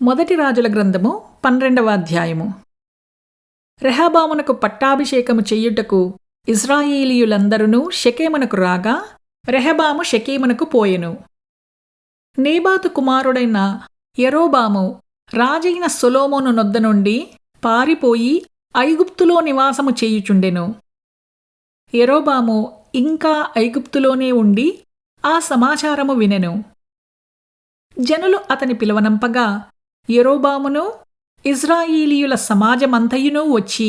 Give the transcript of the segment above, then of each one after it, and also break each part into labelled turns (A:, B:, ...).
A: మొదటి రాజుల గ్రంథము 12వ అధ్యాయము. రెహబామునకు పట్టాభిషేకము చెయ్యుటకు ఇశ్రాయేలీయులందరునూ షెకెమునకు రాగా రెహబాము షెకెమునకు పోయెను. నేబాతు కుమారుడైన యరొబాము రాజైన సొలొమోను నొద్ద నుండి పారిపోయి ఐగుప్తులో నివాసము చేయుచుండెను. యరొబాము ఇంకా ఐగుప్తులోనే ఉండి ఆ సమాచారము వినెను. జనులు అతని పిలువనంపగా యరొబామును ఇశ్రాయేలీయుల సమాజమంతయునూ వచ్చి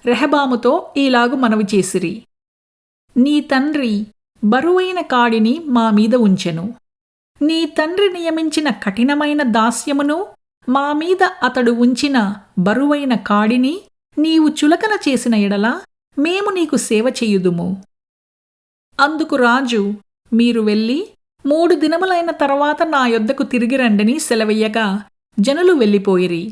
A: రెహబాముతో ఈలాగు మనవి చేసిరి: నీ తండ్రి బరువైన కాడిని మా మీద ఉంచెను. నీ తండ్రి నియమించిన కఠినమైన దాస్యమును మా మీద అతడు ఉంచిన బరువైన కాడిని నీవు చులకన చేసిన ఎడల మేము నీకు సేవ చేయుదుము. అందుకు రాజు, మీరు వెళ్ళి 3 దినములైన తర్వాత నా యొద్దకు తిరిగి రండని సెలవెయ్యగా జనులు వెళ్ళిపోయిరి.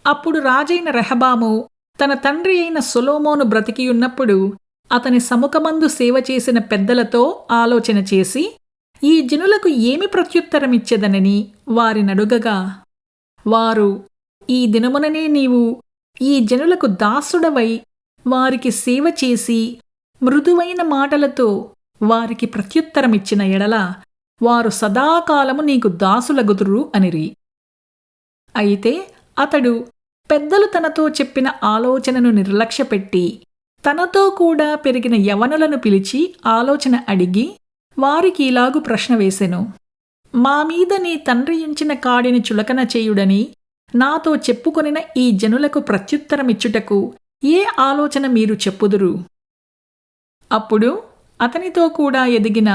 A: అప్పుడు రాజైన రెహబాము తన తండ్రి అయిన సొలొమోను బ్రతికియున్నప్పుడు అతని సముఖమందు సేవ చేసిన పెద్దలతో ఆలోచన చేసి ఈ జనులకు ఏమి ప్రత్యుత్తరమిచ్చెదనని వారినడుగగా, వారు, ఈ దినముననే నీవు ఈ జనులకు దాసుడవై వారికి సేవ చేసి మృదువైన మాటలతో వారికి ప్రత్యుత్తరమిచ్చిన ఎడల వారు సదాకాలము నీకు దాసులగుదురు అనిరి. అయితే అతడు పెద్దలు తనతో చెప్పిన ఆలోచనను నిర్లక్ష్యపెట్టి తనతో కూడా పెరిగిన యవనులను పిలిచి ఆలోచన అడిగి వారికి ఇలాగు ప్రశ్న వేసెను: మా మీద నీ తండ్రి ఉంచిన కాడిని చులకన చేయుడని నాతో చెప్పుకొనిన ఈ జనులకు ప్రత్యుత్తరమిచ్చుటకు ఏ ఆలోచన మీరు చెప్పుదురు? అప్పుడు అతనితో కూడా ఎదిగిన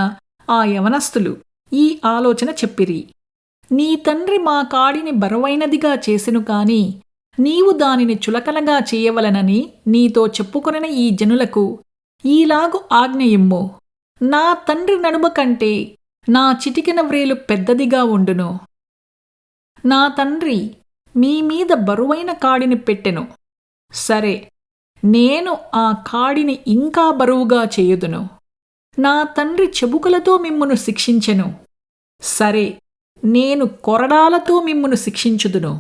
A: ఆ యవనస్తులు ఈ ఆలోచన చెప్పిరి: నీ తండ్రి మా కాడిని బరువైనదిగా చేసెను కాని నీవు దానిని చులకనగా చేయవలనని నీతో చెప్పుకొనిన ఈ జనులకు ఈలాగు ఆజ్ఞ ఇమ్ము: నా తండ్రి నడుమ కంటే నా చిటికెన వ్రేలు పెద్దదిగా ఉండును. నా తండ్రి మీ మీద బరువైన కాడిని పెట్టెను. సరే, నేను ఆ కాడిని ఇంకా బరువుగా చేయుదును. నా తండ్రి చెబుకలతో మిమ్మును శిక్షించెను. సరే, నేను కొరడాలతో మిమ్మును శిక్షించుదును.